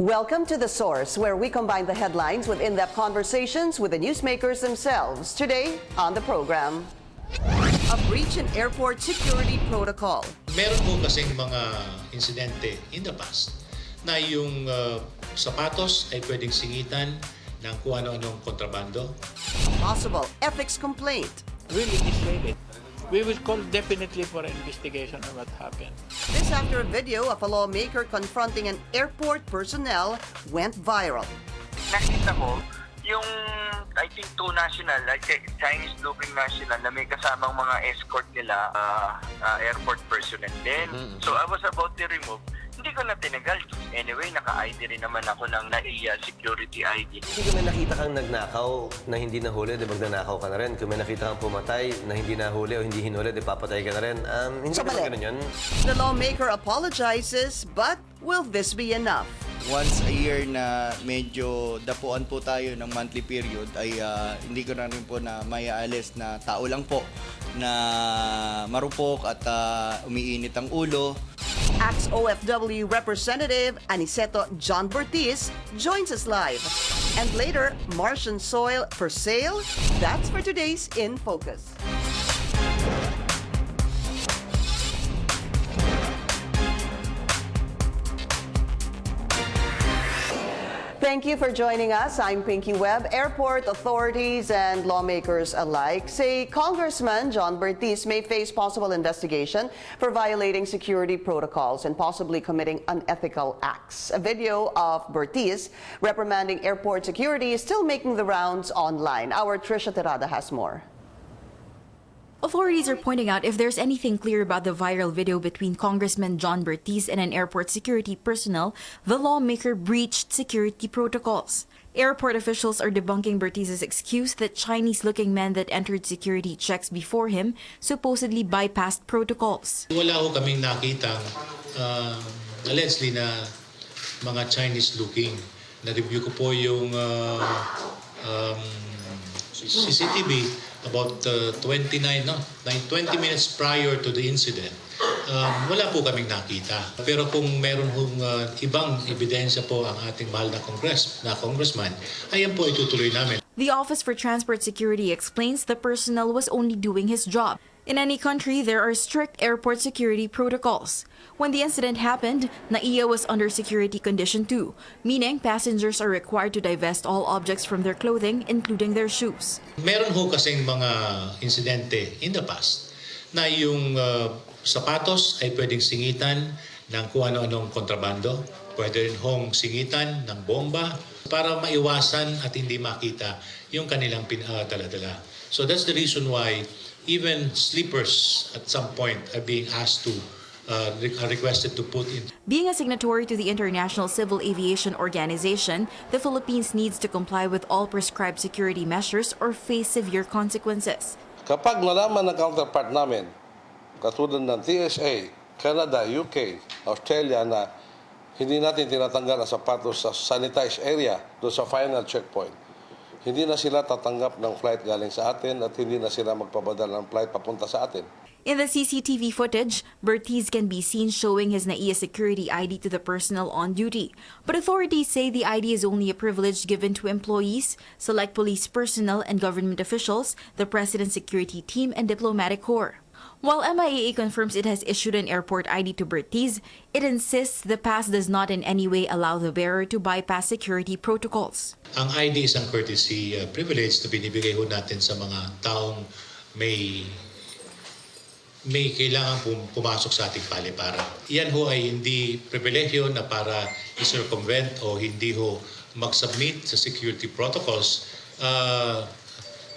Welcome to The Source, where we combine the headlines with in-depth conversations with the newsmakers themselves. Today on the program, a breach in airport security protocol. Meron po kasing mga insidente in the past na yung sapatos ay pwedeng singitan ng kung ano-anong kontrabando. A possible ethics complaint. Really dissuaded. We will call definitely for an investigation on what happened. This after a video of a lawmaker confronting an airport personnel went viral. Nakita ko yung, I think, two national, like Chinese-looking national na may kasamang mga escort nila, airport personnel din. So I was about to remove. Hindi ko na tinagal. Anyway, naka-ID rin naman ako ng NAIA security ID. Hindi ko may nakita kang nagnakaw na hindi nahuli, di magnanakaw ka na rin. Kung may nakita kang pumatay na hindi nahuli o hindi hinuli, di papatay ka na rin. Hindi So, naman ganun yun. The lawmaker apologizes, but will this be enough? Once a year na medyo dapuan po tayo ng monthly period ay hindi ko na rin po na maiaalis na tao lang po na marupok at umiinit ang ulo. ACT's OFW representative Aniceto John Bertiz joins us live. And later, Martian soil for sale? That's for today's In Focus. Thank you for joining us. I'm Pinky Webb. Airport authorities and lawmakers alike say Congressman John Bertiz may face possible investigation for violating security protocols and possibly committing unethical acts. A video of Bertiz reprimanding airport security is still making the rounds online. Our Trisha Terada has more. Authorities are pointing out if there's anything clear about the viral video between Congressman John Bertiz and an airport security personnel, the lawmaker breached security protocols. Airport officials are debunking Bertiz's excuse that Chinese-looking men that entered security checks before him supposedly bypassed protocols. Wala ho kaming nakitang allegedly na mga Chinese-looking. Na-review ko po yung CCTV about 20 minutes prior to the incident. Wala po kaming nakita. Pero kung meron hong ibang ebidensya po ang ating mahal na congressman, ayan po itutuloy namin. The Office for Transport Security explains the personnel was only doing his job. In any country, there are strict airport security protocols. When the incident happened, NAIA was under security condition 2, meaning passengers are required to divest all objects from their clothing, including their shoes. Meron ho kasing mga insidente in the past na yung sapatos ay pwedeng singitan ng kung ano-anong kontrabando. Pwede rin hong singitan ng bomba para maiwasan at hindi makita yung kanilang dala-dala. So that's the reason why even sleepers at some point are being asked to are requested to put in. Being a signatory to the International Civil Aviation Organization, the Philippines needs to comply with all prescribed security measures or face severe consequences. Kapag nalaman ng counterpart namin, katulad ng TSA, Canada, UK, Australia na hindi natin tinatanggal ang sapatos sa sanitized area doon sa final checkpoint, hindi na sila tatanggap ng flight galing sa atin at hindi na sila magpabadal ng flight papunta sa atin. In the CCTV footage, Bertiz can be seen showing his NAIA security ID to the personnel on duty. But authorities say the ID is only a privilege given to employees, select police personnel and government officials, the President's security team, and diplomatic corps. While MIAA confirms it has issued an airport ID to Bertiz, it insists the pass does not in any way allow the bearer to bypass security protocols. Ang ID is ang courtesy privilege na binibigay ho natin sa mga taong may kailangan pumasok sa ating paliparan. Yan ho ay hindi pribilehyo na para i-circumvent o hindi ho mag-submit sa security protocols,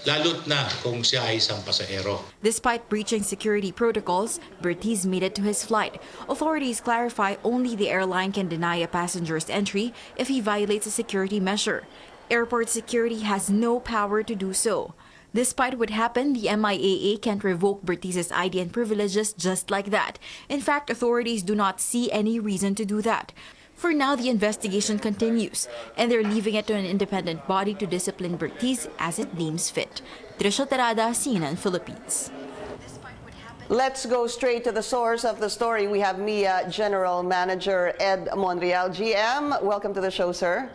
lalo't na kung siya ay isang pasahero. Despite breaching security protocols, Bertiz made it to his flight. Authorities clarify only the airline can deny a passenger's entry if he violates a security measure. Airport security has no power to do so. Despite what happened, the MIAA can't revoke Bertiz's ID and privileges just like that. In fact, authorities do not see any reason to do that. For now, the investigation continues, and they're leaving it to an independent body to discipline Bertiz as it deems fit. Trisha Terada, CNN Philippines. Despite what happened, Let's go straight to the source of the story. We have MIAA General Manager Ed Monreal. GM, welcome to the show, sir.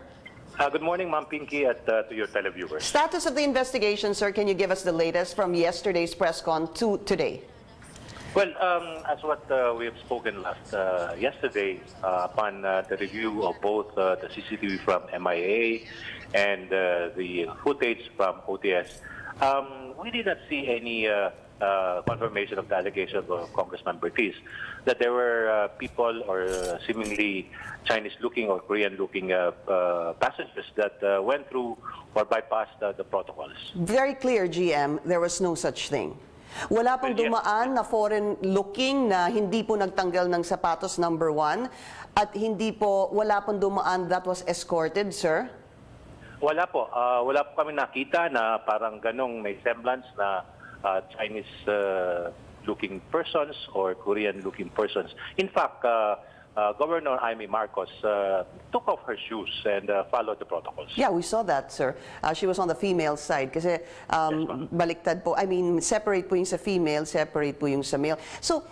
Good morning, Ma'am Pinky, at to your televiewers. Status of the investigation, sir. Can you give us the latest from yesterday's press con to today? Well, as what we have spoken yesterday, upon the review of both the CCTV from MIAA and the footage from OTS, we did not see any confirmation of the allegation of Congressman Bertiz that there were people or seemingly Chinese-looking or Korean-looking passengers that went through or bypassed the protocols. Very clear, GM, there was no such thing. Wala pong dumaan na foreign-looking na hindi po nagtanggal ng sapatos, number one, at wala pong dumaan that was escorted, sir? Wala po. Wala po kami nakita na parang ganong may semblance na Chinese-looking persons or Korean-looking persons. In fact, Governor Amy Marcos took off her shoes and followed the protocols. Yeah, we saw that, sir. She was on the female side kasi baliktad po. I mean, separate po yung sa female, separate po yung sa male. So,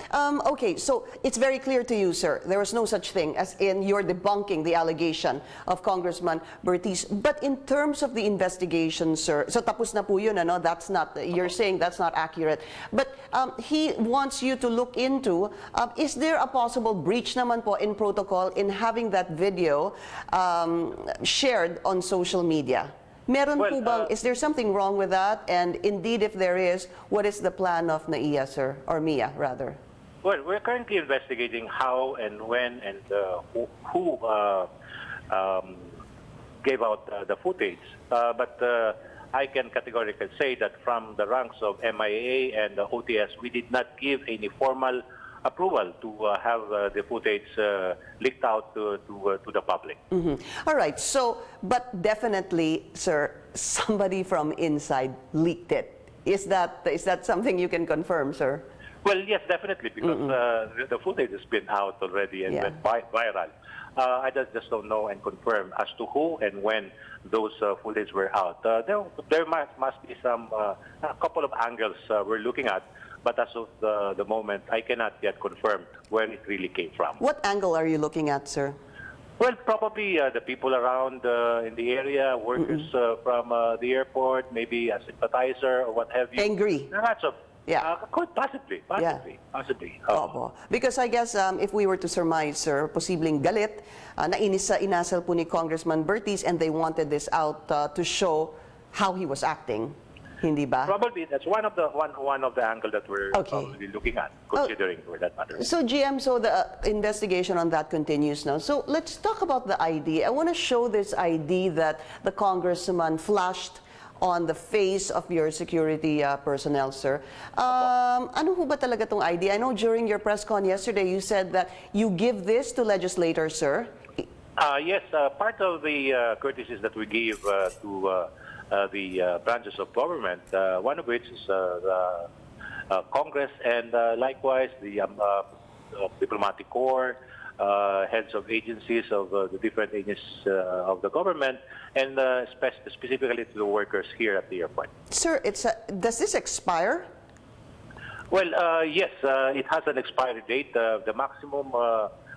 okay, so it's very clear to you, sir, there was no such thing as in you're debunking the allegation of Congressman Bertiz. But in terms of the investigation, sir, so tapos na po yun, ano? That's not, you're saying that's not accurate. But he wants you to look into, is there a possible breach naman po in protocol in having that video shared on social media? Meron po bang, is there something wrong with that? And indeed, if there is, what is the plan of NAIA, sir? Or MIAA, rather? Well, we're currently investigating how and when and who gave out the footage. But I can categorically say that from the ranks of MIAA and the OTS, we did not give any formal approval to have the footage leaked out to the public. All right. So, but definitely, sir, somebody from inside leaked it. Is that something you can confirm, sir? Well, yes, definitely, because the footage has been out already and went viral. I just don't know and confirm as to who and when those footage were out. There must be a couple of angles we're looking at. But as of the moment, I cannot yet confirm where it really came from. What angle are you looking at, sir? Well, probably the people around in the area, workers from the airport, maybe a sympathizer or what have you. Angry. Lots of, could possibly. Opo. Because I guess if we were to surmise, sir, posibleng galit, nainis sa inasal po ni Congressman Bertiz and they wanted this out to show how he was acting. Hindi ba? Probably that's one of the angle that we're probably looking at, considering for that matter. So GM, so the investigation on that continues now. So let's talk about the ID. I want to show this ID that the congressman flashed on the face of your security personnel, sir. Ano ho ba talaga tong ID? I know during your press con yesterday you said that you give this to legislators, sir. Yes, part of the courtesies that we give to the branches of government, one of which is the Congress and likewise the diplomatic corps, heads of agencies of the different agencies of the government, and specifically to the workers here at the airport. Sir, does this expire? Well, yes, it has an expiry date. The maximum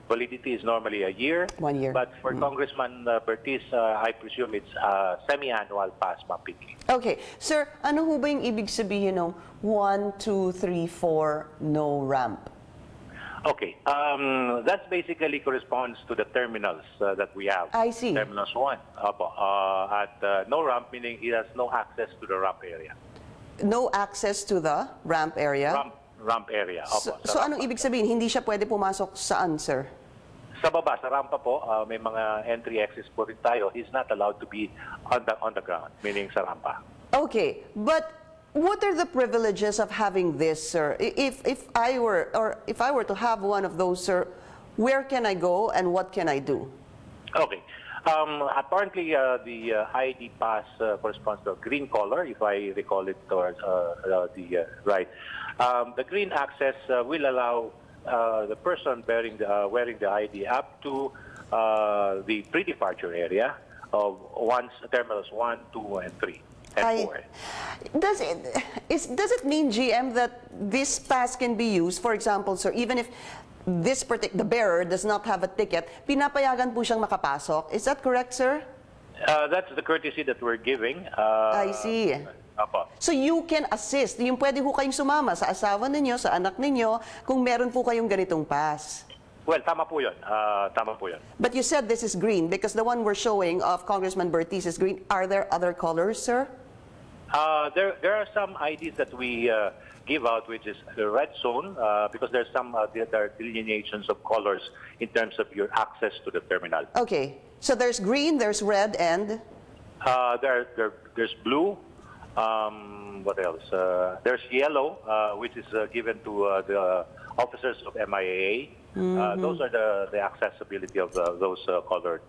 validity is normally a year. 1 year. But for Congressman Bertiz, I presume it's a semi-annual pass, Mapiki. Okay. Sir, ano ho ba yung ibig sabihin ng 1, 2, 3, 4, no ramp? Okay. That basically corresponds to the terminals that we have. I see. Terminals 1. At no ramp, meaning he has no access to the ramp area. No access to the ramp area? Ramp area. So anong ibig sabihin? Hindi siya pwede pumasok saan, sir? Sa baba, sa rampa po, may mga entry-exits po rin tayo. He's not allowed to be on the ground, meaning sa rampa. Okay, but what are the privileges of having this, sir? If I were to have one of those, sir, where can I go and what can I do? Okay. Apparently, the ID pass corresponds to a green color, if I recall it towards the right. The green access will allow the person wearing the ID up to the pre-departure area of terminals 1, 2, and 3. and 4. Does it mean, GM, that this pass can be used, for example, sir, even if the bearer does not have a ticket, pinapayagan po siyang makapasok? Is that correct, sir? That's the courtesy that we're giving. I see. Apo. So you can assist. Yung pwede po kayong sumama sa asawa ninyo, sa anak ninyo, kung meron po kayong ganitong pass. Well, tama po yun. Tama po yun. But you said this is green because the one we're showing of Congressman Bertiz is green. Are there other colors, sir? There are some IDs that we give out, which is the red zone, because there's there are delineations of colors in terms of your access to the terminal. Okay. So there's green, there's red, and? There's blue. What else? There's yellow, which is given to the officers of MIAA. Those are the accessibility of those colored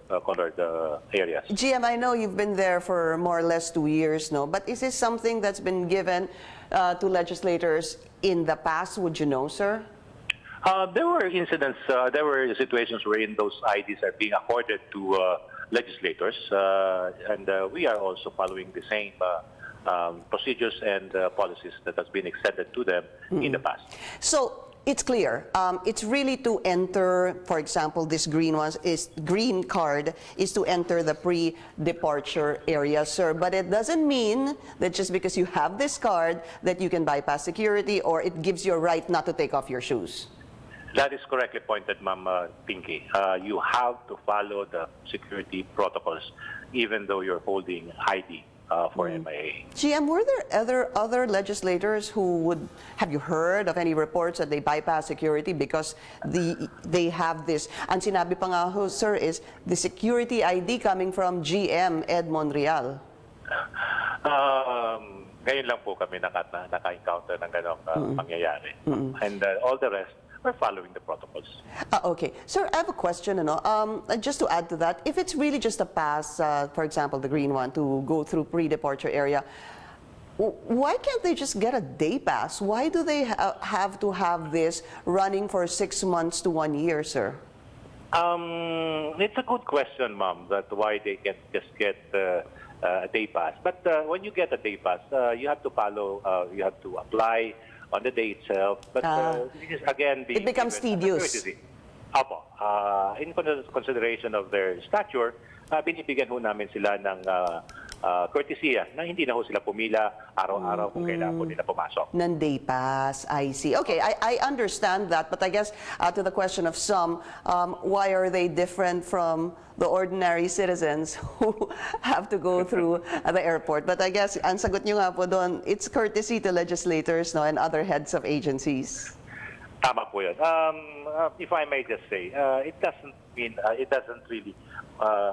areas. GM, I know you've been there for more or less 2 years, no? But is this something that's been given to legislators in the past? Would you know, sir? There were incidents, there were situations wherein those IDs are being accorded to legislators, and we are also following the same procedures and policies that has been extended to them in the past. So it's clear. It's really to enter, for example, this green card is to enter the pre-departure area, sir. But it doesn't mean that just because you have this card that you can bypass security or it gives you a right not to take off your shoes. That is correctly pointed, Ma'am Pinky. You have to follow the security protocols, even though you're holding ID for MIA. GM, were there other legislators who would, have you heard of any reports that they bypass security because they have this? Ang sinabi pa nga ho, sir, is the security ID coming from GM Ed Monreal. Ngayon lang po kami naka-encounter ng ganong pangyayari. And all the rest, we're following the protocols. Okay. Sir, I have a question. Just to add to that, if it's really just a pass, for example, the green one, to go through pre-departure area, why can't they just get a day pass? Why do they have to have this running for 6 months to 1 year, sir? It's a good question, Ma'am, that why they can just get a day pass. But when you get a day pass, you have to follow, you have to apply on the day itself, but this is again it becomes tedious. Apo, in consideration of their stature, binibigyan ho namin sila ng courtesya na hindi na ho sila pumila araw-araw kung kailangan po nila pumasok. Ng day pass, I see. Okay, I understand that, but I guess to the question of some, why are they different from the ordinary citizens who have to go through the airport? But I guess, ang sagot nyo nga po doon, it's courtesy to legislators, no, and other heads of agencies. Tama po yun. If I may just say, it doesn't mean, it doesn't really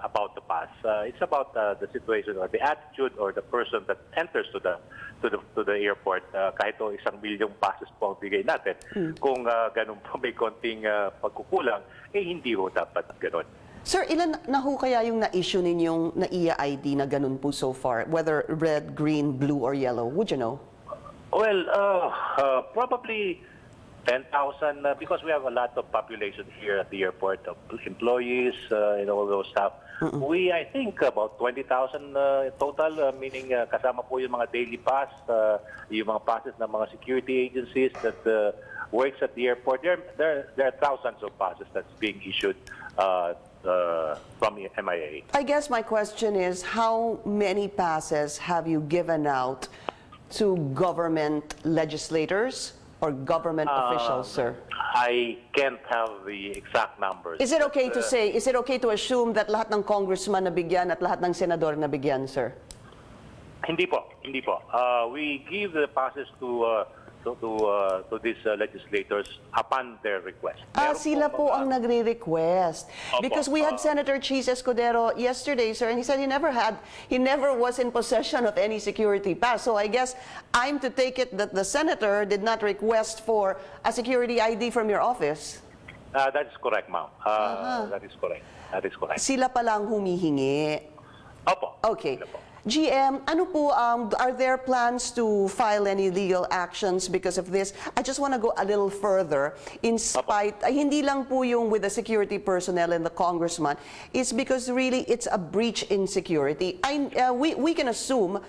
about the pass. It's about the situation or the attitude or the person that enters to the airport. Kahit o 1 milyong passes po ang bigay natin, kung ganun po may konting pagkukulang, hindi ho dapat ganun. Sir, ilan na ho kaya yung na-issue ninyong MIAA ID na ganun po so far? Whether red, green, blue, or yellow? Would you know? Well, probably 10,000 because we have a lot of population here at the airport of employees and all those stuff. I think about 20,000 total, meaning kasama po yung mga daily pass, yung mga passes ng mga security agencies that works at the airport. There are thousands of passes that's being issued from MIAA. I guess my question is, how many passes have you given out to government legislators or government officials, sir? I can't have the exact numbers. Is it okay to say, is it okay to assume that lahat ng congressman nabigyan at lahat ng senador nabigyan, sir? Hindi po. We give the passes to these legislators upon their request. Sila po ang nagre-request. Because we had Senator Cheese Escudero yesterday, sir, and he said he never was in possession of any security pass. So I guess I'm to take it that the senator did not request for a security ID from your office. That is correct, ma'am. That is correct. Sila pa lang humihingi. Opo. Okay. Sila po. GM, ano po, are there plans to file any legal actions because of this? I just want to go a little further. In spite, hindi lang po yung with the security personnel and the congressman, it's because really it's a breach in security. We can assume,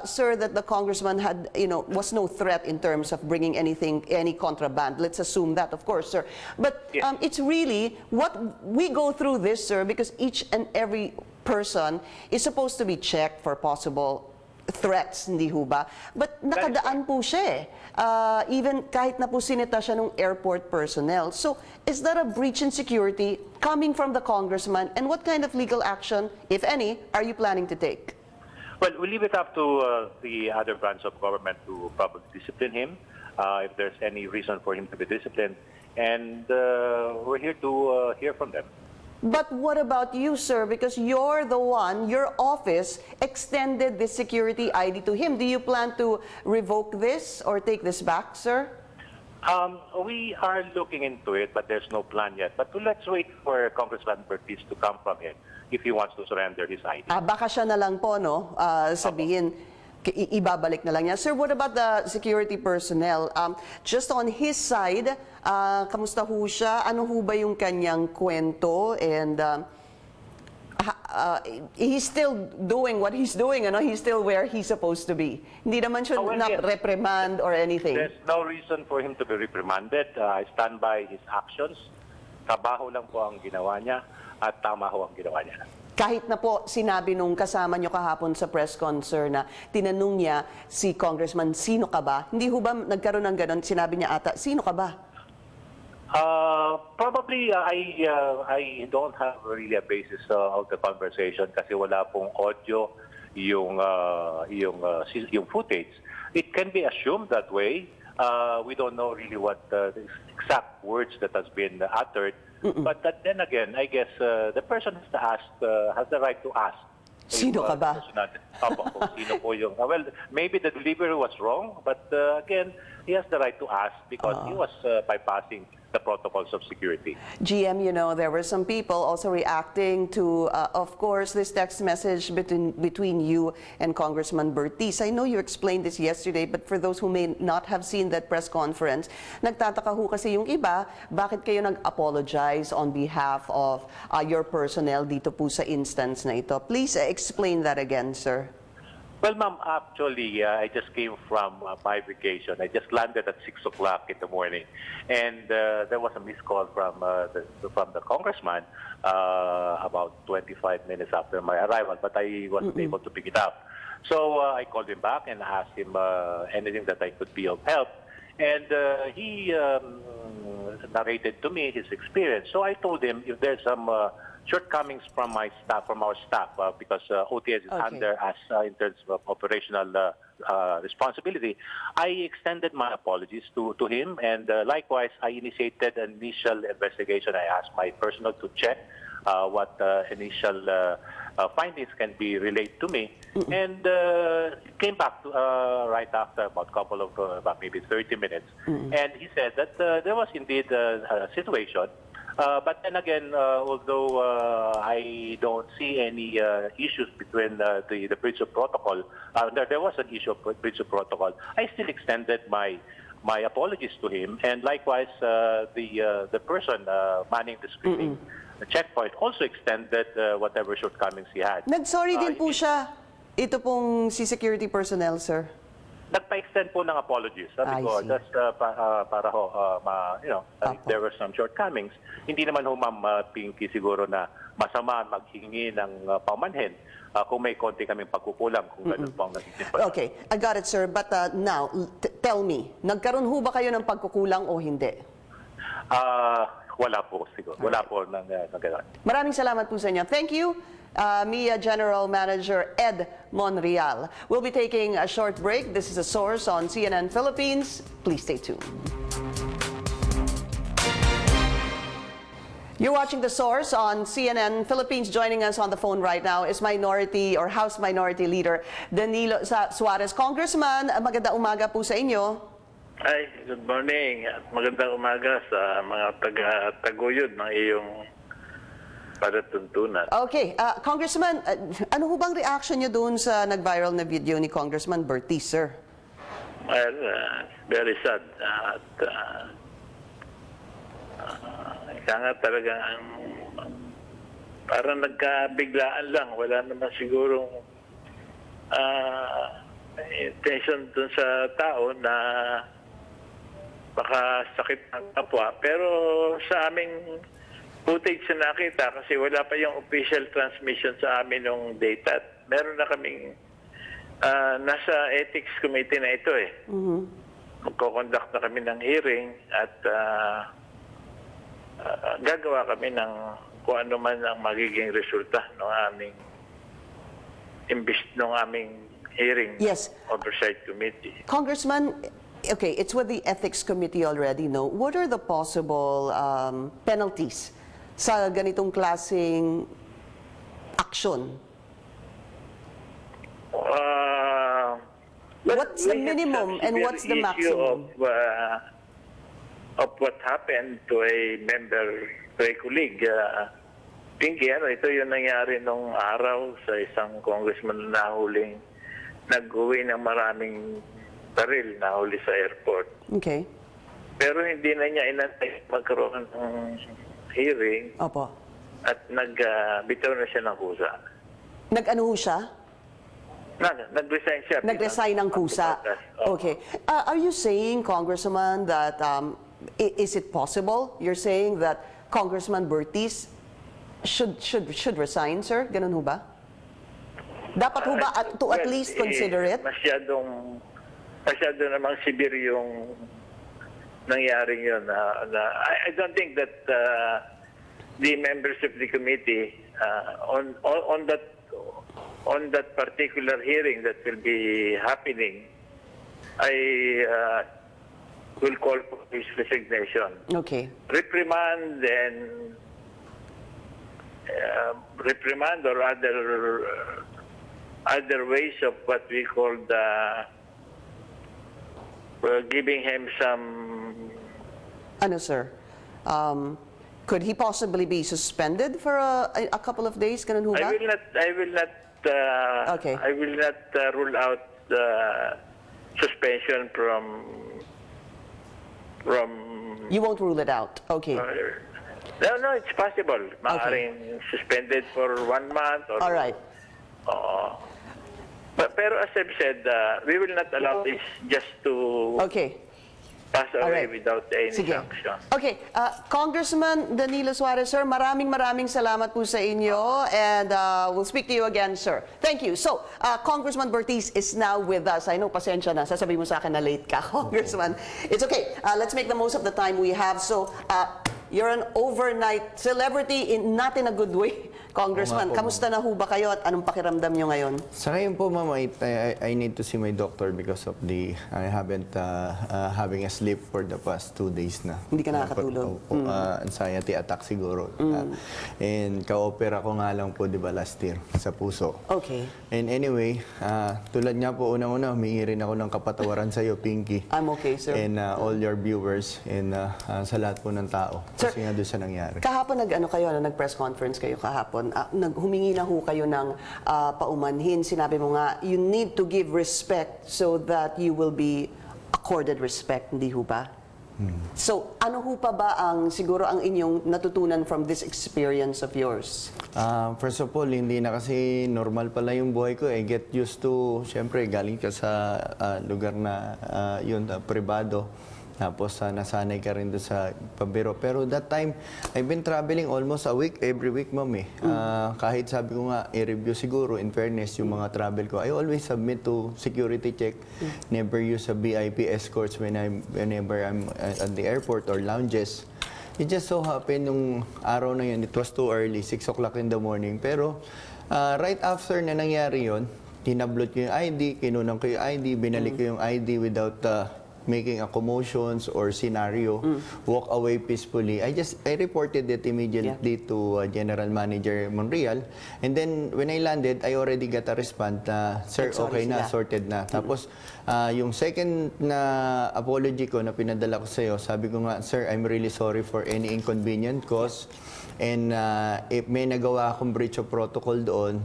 sir, that the congressman had, was no threat in terms of bringing any contraband. Let's assume that, of course, sir. But it's really what we go through this, sir, because each and every person is supposed to be checked for possible threats, hindi ho ba? But nakadaan po siya even kahit na po sinita siya ng airport personnel. So, is that a breach in security coming from the congressman? And what kind of legal action, if any, are you planning to take? Well, we leave it up to the other branch of government to probably discipline him if there's any reason for him to be disciplined. And we're here to hear from them. But what about you, sir? Because you're the one, your office extended this security ID to him. Do you plan to revoke this or take this back, sir? We are looking into it, but there's no plan yet. But let's wait for Congressman Bertiz to come from him if he wants to surrender his ID. Baka siya na lang po, no? Sabihin, ibabalik na lang niya. Sir, what about the security personnel? Just on his side, kamusta ho siya? Ano ho ba yung kanyang kwento? And he's still doing what he's doing, ano? He's still where he's supposed to be. Hindi naman siya reprimand or anything. There's no reason for him to be reprimanded. I stand by his actions. Trabaho lang po ang ginawa niya at tama ho ang ginawa niya. Kahit na po sinabi nung kasama nyo kahapon sa press concert na tinanong niya si Congressman, sino ka ba? Hindi ho ba nagkaroon ng ganon? Sinabi niya ata, sino ka ba? Probably I don't have really a basis of the conversation kasi wala pong audio yung footage. It can be assumed that way. We don't know really what the exact words that has been uttered. But then again, I guess the person has the right to ask. Sino ka ba? Sino po yung, well, maybe the delivery was wrong, but again, he has the right to ask because he was bypassing the protocols of security. GM, there were some people also reacting to, of course, this text message between you and Congressman Bertiz. I know you explained this yesterday, but for those who may not have seen that press conference, nagtataka ho kasi yung iba, bakit kayo nag-apologize on behalf of your personnel dito po sa instance na ito? Please explain that again, sir. Well, ma'am, actually, I just came from my vacation. I just landed at 6 o'clock in the morning, and there was a missed call from the congressman about 25 minutes after my arrival, but I wasn't able to pick it up. So I called him back and asked him anything that I could be of help, and he narrated to me his experience. So I told him if there's some shortcomings from my staff, from our staff, because OTS is under us in terms of operational responsibility. I extended my apologies to him, and likewise, I initiated an initial investigation. I asked my personnel to check what initial findings can be relayed to me, and came back to, right after about couple of about maybe 30 minutes, and he said that there was indeed a situation. But then again, although I don't see any issues between the breach of protocol, there was an issue of breach of protocol. I still extended my apologies to him, and likewise, the person manning the screening checkpoint also extended whatever shortcomings he had. Nag-sorry din po siya. Ito pong si security personnel, sir. Nagpa-extend po ng apologies. Sabi ko, just para ho, if there were some shortcomings, hindi naman ho, Ma'am Pinky, siguro na masama maghingi ng paumanhin kung may konti kaming pagkukulang, kung ganun po ang naging. Okay, I got it, sir. But now, tell me, nagkaroon ho ba kayo ng pagkukulang o hindi? Wala po, siguro. Wala po ng gano'n. Maraming salamat po sa inyo. Thank you. MIAA General Manager Ed Monreal. We'll be taking a short break. This is A Source on CNN Philippines. Please stay tuned. You're watching The Source on CNN Philippines. Joining us on the phone right now is Minority or House Minority Leader Danilo Suarez. Congressman, magandang umaga po sa inyo. Ay, good morning at magandang umaga sa mga taga-taguyod ng iyong palatuntunan. Okay, Congressman, ano ho bang reaction niyo doon sa nag-viral na video ni Congressman Bertiz, sir? Well, very sad. At kaya nga talagang parang nagkabiglaan lang. Wala naman sigurong intention dun sa tao na baka sakit ng kapwa. Pero sa aming footage na nakita, kasi wala pa yung official transmission sa amin ng data. Meron na kaming nasa ethics committee na ito eh. Magko-conduct na kami ng hearing at gagawa kami ng kung ano man ang magiging resulta ng aming hearing. Yes. Oversight committee. Congressman, okay, it's with the ethics committee already, no? What are the possible penalties sa ganitong klaseng action? What's the minimum and what's the maximum? Of what happened to a member, to a colleague. Pinky, ito yung nangyari nung araw sa isang congressman na nahuling nag-uwi ng maraming baril, nahuli sa airport. Okay. Pero hindi na niya inantay magkaroon ng hearing. Opo. At nagbitaw na siya ng kusa. Nag-ano ho siya? Nag-resign siya. Nag-resign ng kusa. Okay. Are you saying, Congressman, that is it possible? You're saying that Congressman Bertiz should resign, sir? Ganun ho ba? Dapat ho ba at least consider it? Masyado namang severe yung nangyaring yun. I don't think that the members of the committee on that particular hearing that will be happening, I will call for his resignation. Okay. Reprimand or other ways of what we call giving him some. Ano, sir? Could he possibly be suspended for a couple of days? Ganun ho ba? Okay. I will not rule out suspension from. You won't rule it out. Okay. No, it's possible. Maaaring suspended for 1 month or. All right. Pero as I've said, we will not allow this just to pass away without any sanction. Okay. Congressman Danilo Suarez, sir, maraming salamat po sa inyo and we'll speak to you again, sir. Thank you. So, Congressman Bertiz is now with us. I know, pasensya na. Sasabihin mo sa akin na late ka, Congressman. It's okay. Let's make the most of the time we have. So, you're an overnight celebrity not in a good way. Congressman, kamusta na ho ba kayo at anong pakiramdam nyo ngayon? Sa ngayon po, ma'am, I need to see my doctor because of I haven't having a sleep for the past 2 days na. Hindi ka nakakatulog? Anxiety attack siguro. And ka-opera ko nga lang po, di ba, last year sa puso. Okay. And anyway, tulad nga po, unang-una, humingi rin ako ng kapatawaran sa iyo, Pinky. I'm okay, sir. And all your viewers and sa lahat po ng tao. Sir, kasi nga doon sa nangyari. Kahapon nag-press conference kayo kahapon. Humingi na ho kayo ng paumanhin. Sinabi mo nga, you need to give respect so that you will be accorded respect, hindi ho ba? So, ano ho pa ba siguro ang inyong natutunan from this experience of yours? First of all, hindi na kasi normal pala yung buhay ko. Get used to, syempre, galing ka sa lugar na yun, privado. Tapos nasanay ka rin doon sa pabiro. Pero that time, I've been traveling almost a week, every week, ma'am eh. Kahit sabi ko nga, i-review siguro, in fairness, yung mga travel ko. I always submit to security check. Never use a VIP escorts whenever I'm at the airport or lounges. It just so happened, nung araw na yun, it was too early, 6 o'clock in the morning. Pero right after na nangyari yun, tinablot ko yung ID, kinunan ko yung ID, binalik ko yung ID without making a commotions or scenario, walk away peacefully. I reported it immediately to General Manager Monreal. And then when I landed, I already got a response na, sir, okay na, sorted na. Tapos yung second na apology ko na pinadala ko sa iyo, sabi ko nga, sir, I'm really sorry for any inconvenience caused. And if may nagawa akong breach of protocol doon,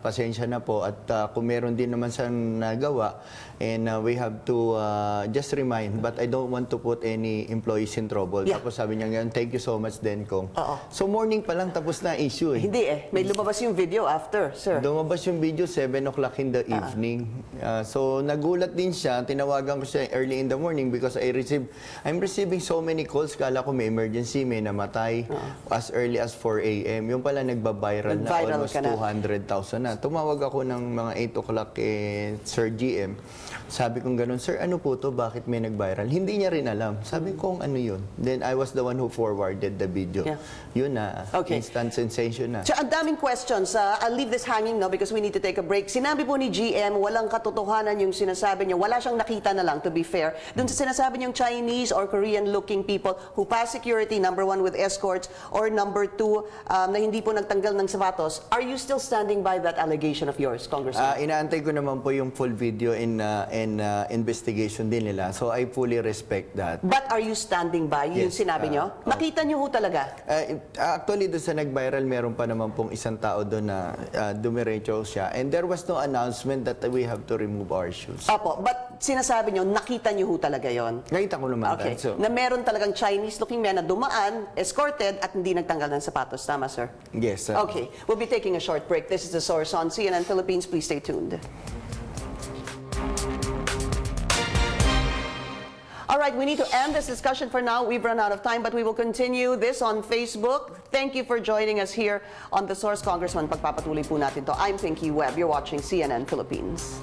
pasensya na po. At kung meron din naman siyang nagawa, and we have to just remind, but I don't want to put any employees in trouble. Yeah. Tapos sabi niya ngayon, thank you so much, Dencong. So morning pa lang tapos na issue eh. Hindi may lumabas yung video after, sir. Lumabas yung video 7 o'clock in the evening. So nagulat din siya, tinawagan ko siya early in the morning because I'm receiving so many calls, kala ko may emergency, may namatay as early as 4 a.m. Yung pala nagba-viral na, almost 200,000 na. Tumawag ako ng mga 8 o'clock Sir GM. Sabi kong ganun, sir, ano po to? Bakit may nag-viral? Hindi niya rin alam. Sabi ko, ano yun? Then I was the one who forwarded the video. Yeah. Yun na, instant sensation na. So, ang daming questions. I'll leave this hanging now because we need to take a break. Sinabi po ni GM, walang katotohanan yung sinasabi niya. Wala siyang nakita na lang, to be fair. Doon sa sinasabi niyang Chinese or Korean-looking people who pass security, number 1 with escorts, or number 2, na hindi po nagtanggal ng sapatos. Are you still standing by that allegation of yours, Congressman? Inaantay ko naman po yung full video and investigation din nila. So I fully respect that. But are you standing by yung Yes, sinabi niyo? Nakita niyo ho talaga? Actually, doon sa nag-viral, meron pa naman pong isang tao doon na dumiretso siya. And there was no announcement that we have to remove our shoes. Opo, but sinasabi niyo, nakita niyo ho talaga yon. Nakita ko naman. Okay. So, Na meron talagang Chinese-looking men na dumaan, escorted, at hindi nagtanggal ng sapatos. Tama, sir? yes. Okay. We'll be taking a short break. This is The Source on CNN Philippines. Please stay tuned. All right, we need to end this discussion for now. We've run out of time, but we will continue this on Facebook. Thank you for joining us here on The Source, Congressman. Pagpapatuloy po natin to. I'm Pinky Webb. You're watching CNN Philippines.